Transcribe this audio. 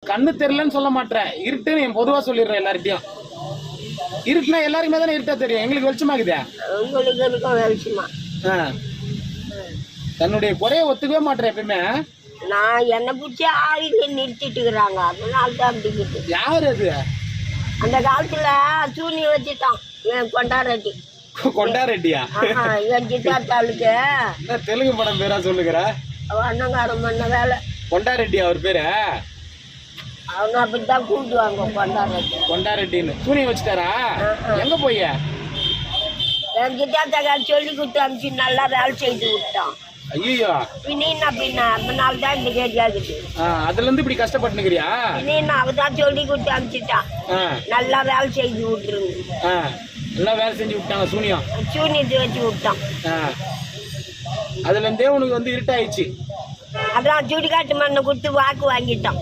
கண்ணு தெரியலன்னு சொல்ல மாட்டேன், இருட்டுன்னு என் பொதுவா சொல்லிடுறேன் எல்லார்ட்டையும். இருட்டுனா எல்லாருக்குமே தானே இருட்டா தெரியும், எங்களுக்கு வெளிச்சமாக்குதே. உங்களுக்கு இருக்கும் வெளிச்சமா. தன்னுடைய குறைய ஒத்துக்கவே மாட்டேன் எப்பயுமே. நான் என்னை பிடிச்சி ஆயில நிறுத்திட்டு இருக்கிறாங்க, அதனால தான் அப்படி இருக்குது. யாரு அது? அந்த காலத்துல சூனி வச்சுட்டான் என் கொண்டாரெட்டி. கொண்டாரெட்டியா? என் சித்தாத்தாளுக்கு தெலுங்கு படம் பேரா சொல்லுகிற? அண்ணங்காரம் பண்ண வேலை. கொண்டாரெட்டி அவர் பேரு? அவங்க அப்படித்தான் கூப்பிடுவாங்க, கொண்டாரெட்டி. கொண்டாரெட்டின்னு சூனிய வச்சுட்டாரா? எங்க போய்? என் சித்தாத்தாக்கார் சொல்லி கொடுத்து அனுப்பிச்சு நல்லா வேலை செய்து விட்டான். ஐயோ, பின்ன அதனால தான் இந்த கேட்காது. அதுல இருந்து இப்படி கஷ்டப்பட்டுக்கிறியா? பின்ன அவதான் சொல்லி கொடுத்து அனுப்பிச்சுட்டான், நல்லா வேலை செய்து விட்டுருங்க. நல்லா வேலை செஞ்சு விட்டாங்க சூனியம். சூனியத்தை வச்சு விட்டான். அதுல இருந்தே உனக்கு வந்து இருட்டாயிடுச்சு. அதான் சுடுகாட்டு மண்ணை கொடுத்து வாக்கு வாங்கிட்டான்.